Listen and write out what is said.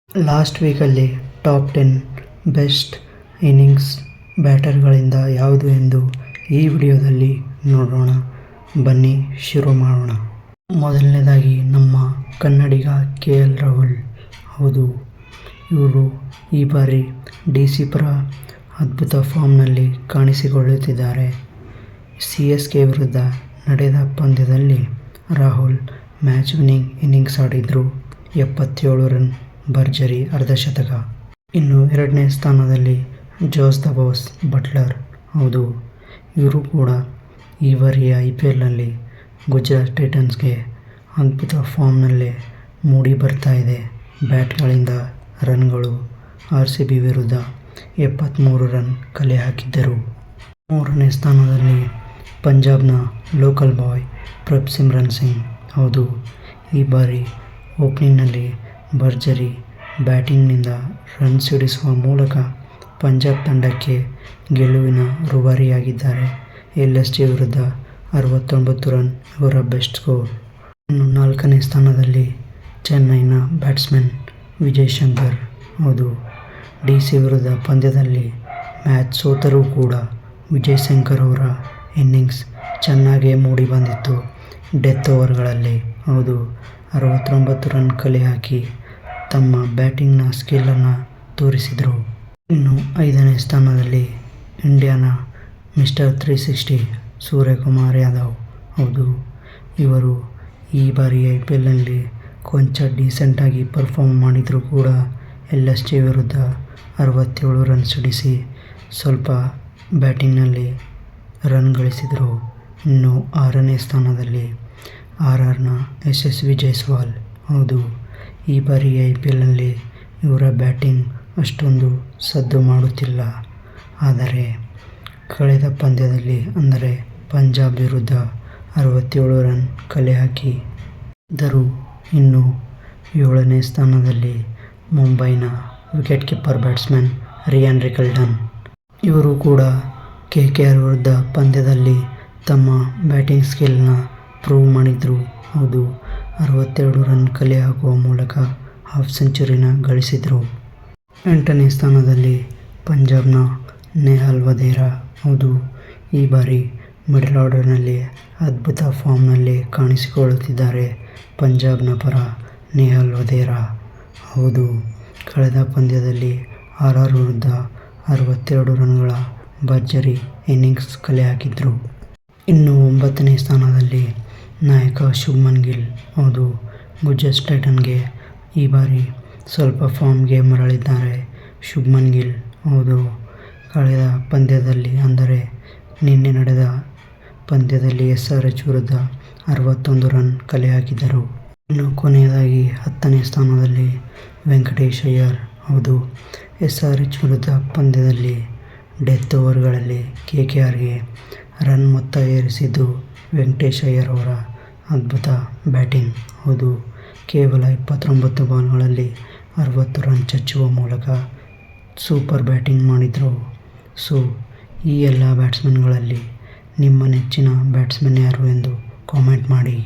Last ವೀಕಲ್ಲಿ top 10 best innings ಬ್ಯಾಟರ್ಗಳಿಂದ ಯಾವುದು ಎಂದು ಈ ವಿಡಿಯೋದಲ್ಲಿ ನೋಡೋಣ. ಬನ್ನಿ ಶುರು ಮಾಡೋಣ. ಮೊದಲನೇದಾಗಿ ನಮ್ಮ ಕನ್ನಡಿಗ KL ರಾಹುಲ್. ಹೌದು, ಇವರು ಈ ಬಾರಿ DC ಪರ ಅದ್ಭುತ ಫಾರ್ಮ್ನಲ್ಲಿ ಕಾಣಿಸಿಕೊಳ್ಳುತ್ತಿದ್ದಾರೆ. CSK ವಿರುದ್ಧ ನಡೆದ ಪಂದ್ಯದಲ್ಲಿ ರಾಹುಲ್ ಮ್ಯಾಚ್ ವಿನ್ನಿಂಗ್ ಇನ್ನಿಂಗ್ಸ್ ಆಡಿದ್ರು. 77 ರನ್, ಭರ್ಜರಿ ಅರ್ಧಶತಕ. ಇನ್ನು ಎರಡನೇ ಸ್ಥಾನದಲ್ಲಿ ಜೋಸ್ ದ ಬಾಸ್ ಬಟ್ಲರ್. ಹೌದು, ಇವರು ಕೂಡ ಈ ಬಾರಿಯ IPLನಲ್ಲಿ ಗುಜರಾತ್ ಟೈಟನ್ಸ್ಗೆ ಅದ್ಭುತ ಫಾರ್ಮ್ನಲ್ಲೇ ಮೂಡಿ ಬರ್ತಾ ಇದೆ. ಬ್ಯಾಟ್ಗಳಿಂದ ರನ್ಗಳು. RCB ವಿರುದ್ಧ 73 ರನ್ ಕಲೆ ಹಾಕಿದ್ದರು. ಮೂರನೇ ಸ್ಥಾನದಲ್ಲಿ ಪಂಜಾಬ್ನ ಲೋಕಲ್ ಬಾಯ್ ಪ್ರಭ್ಸಿಮ್ರನ್ ಸಿಂಗ್. ಹೌದು, ಈ ಬಾರಿ ಓಪನಿಂಗ್ನಲ್ಲಿ ಭರ್ಜರಿ ಬ್ಯಾಟಿಂಗ್ನಿಂದ ರನ್ ಸಿಡಿಸುವ ಮೂಲಕ ಪಂಜಾಬ್ ತಂಡಕ್ಕೆ ಗೆಲುವಿನ ರೂವಾರಿಯಾಗಿದ್ದಾರೆ. LSG ವಿರುದ್ಧ 69 ರನ್ ಇವರ ಬೆಸ್ಟ್ ಸ್ಕೋರ್. ಇನ್ನು ನಾಲ್ಕನೇ ಸ್ಥಾನದಲ್ಲಿ ಚೆನ್ನೈನ ಬ್ಯಾಟ್ಸ್ಮನ್ ವಿಜಯ್ ಶಂಕರ್. ಹೌದು, DC ವಿರುದ್ಧ ಪಂದ್ಯದಲ್ಲಿ ಮ್ಯಾಚ್ ಸೋತರೂ ಕೂಡ ವಿಜಯ್ ಶಂಕರ್ ಅವರ ಇನ್ನಿಂಗ್ಸ್ ಚೆನ್ನಾಗೇ ಮೂಡಿ ಬಂದಿತ್ತು. ಡೆತ್ ಓವರ್ಗಳಲ್ಲಿ. ಹೌದು, 69 ರನ್ ಕಲೆ ಹಾಕಿ ತಮ್ಮ ಬ್ಯಾಟಿಂಗ್ನ ಸ್ಕಿಲ್ಲನ್ನು ತೋರಿಸಿದರು. ಇನ್ನು ಐದನೇ ಸ್ಥಾನದಲ್ಲಿ ಇಂಡಿಯಾನ ಮಿಸ್ಟರ್ 360 ಸೂರ್ಯಕುಮಾರ್ ಯಾದವ್. ಹೌದು, ಇವರು ಈ ಬಾರಿ IPLನಲ್ಲಿ ಕೊಂಚ ಡೀಸೆಂಟಾಗಿ ಪರ್ಫಾರ್ಮ್ ಮಾಡಿದರೂ ಕೂಡ LSG ವಿರುದ್ಧ 67 ರನ್ ಸಿಡಿಸಿ ಸ್ವಲ್ಪ ಬ್ಯಾಟಿಂಗ್ನಲ್ಲಿ ರನ್ ಗಳಿಸಿದರು. ಇನ್ನು ಆರನೇ ಸ್ಥಾನದಲ್ಲಿ RRನ ಯಶಸ್ವಿ ಜೈಸ್ವಾಲ್. ಹೌದು, ಈ ಬಾರಿ IPLನಲ್ಲಿ ಇವರ ಬ್ಯಾಟಿಂಗ್ ಅಷ್ಟೊಂದು ಸದ್ದು ಮಾಡುತ್ತಿಲ್ಲ. ಆದರೆ ಕಳೆದ ಪಂದ್ಯದಲ್ಲಿ ಅಂದರೆ ಪಂಜಾಬ್ ವಿರುದ್ಧ 67 ರನ್ ಕಲೆ ಹಾಕಿದ್ದರು. ಇನ್ನು ಏಳನೇ ಸ್ಥಾನದಲ್ಲಿ ಮುಂಬೈನ ವಿಕೆಟ್ ಕೀಪರ್ ಬ್ಯಾಟ್ಸ್ಮನ್ ರಿಯಾನ್ ರಿಕಲ್ಡನ್. ಇವರು ಕೂಡ KKR ವಿರುದ್ಧ ಪಂದ್ಯದಲ್ಲಿ ತಮ್ಮ ಬ್ಯಾಟಿಂಗ್ ಸ್ಕಿಲ್ನ ಪ್ರೂವ್ ಮಾಡಿದರು. ಹೌದು, 62 ರನ್ ಕಲೆ ಹಾಕುವ ಮೂಲಕ ಹಾಫ್ ಸೆಂಚುರಿನ ಗಳಿಸಿದರು. ಎಂಟನೇ ಸ್ಥಾನದಲ್ಲಿ ಪಂಜಾಬ್ನ ನೆಹಾಲ್ ವಧೇರಾ. ಹೌದು, ಈ ಬಾರಿ ಮಿಡಲ್ ಆರ್ಡರ್ನಲ್ಲಿ ಅದ್ಭುತ ಫಾರ್ಮ್ನಲ್ಲೇ ಕಾಣಿಸಿಕೊಳ್ಳುತ್ತಿದ್ದಾರೆ ಪಂಜಾಬ್ನ ಪರ ನೆಹಾಲ್ ವಧೇರಾ. ಹೌದು, ಕಳೆದ ಪಂದ್ಯದಲ್ಲಿ RR ವಿರುದ್ಧ 62 ರನ್ಗಳ ಭರ್ಜರಿ ಇನ್ನಿಂಗ್ಸ್ ಕಲೆ ಹಾಕಿದ್ರು. ಇನ್ನು ಒಂಬತ್ತನೇ ಸ್ಥಾನದಲ್ಲಿ ನಾಯಕ ಶುಭ್ಮನ್ ಗಿಲ್. ಹೌದು, ಗುಜರಾತ್ ಟೈಟನ್ಸ್ಗೆ ಈ ಬಾರಿ ಸ್ವಲ್ಪ ಫಾರ್ಮ್ಗೆ ಮರಳಿದ್ದಾರೆ ಶುಭ್ಮನ್ ಗಿಲ್. ಹೌದು, ಕಳೆದ ಪಂದ್ಯದಲ್ಲಿ ಅಂದರೆ ನಿನ್ನೆ ನಡೆದ ಪಂದ್ಯದಲ್ಲಿ SRH ವಿರುದ್ಧ 61 ರನ್ ಕಲೆ ಹಾಕಿದರು. ಇನ್ನು ಕೊನೆಯದಾಗಿ 10ನೇ ಸ್ಥಾನದಲ್ಲಿ ವೆಂಕಟೇಶ್ ಅಯ್ಯರ್. ಹೌದು, SRH ವಿರುದ್ಧ ಪಂದ್ಯದಲ್ಲಿ ಡೆತ್ ಓವರ್ಗಳಲ್ಲಿ KKRಗೆ ರನ್ ಮೊತ್ತ ಏರಿಸಿದ್ದು ವೆಂಕಟೇಶ್ ಅಯ್ಯರ್ ಅವರ ಅದ್ಭುತ ಬ್ಯಾಟಿಂಗ್. ಹೌದು, ಕೇವಲ 29 ಬಾಲ್ಗಳಲ್ಲಿ 60 ರನ್ ಚಚ್ಚುವ ಮೂಲಕ ಸೂಪರ್ ಬ್ಯಾಟಿಂಗ್ ಮಾಡಿದರು. ಸೊ, ಈ ಎಲ್ಲ ಬ್ಯಾಟ್ಸ್ಮನ್ಗಳಲ್ಲಿ ನಿಮ್ಮ ನೆಚ್ಚಿನ ಬ್ಯಾಟ್ಸ್ಮನ್ ಯಾರು ಎಂದು ಕಾಮೆಂಟ್ ಮಾಡಿ.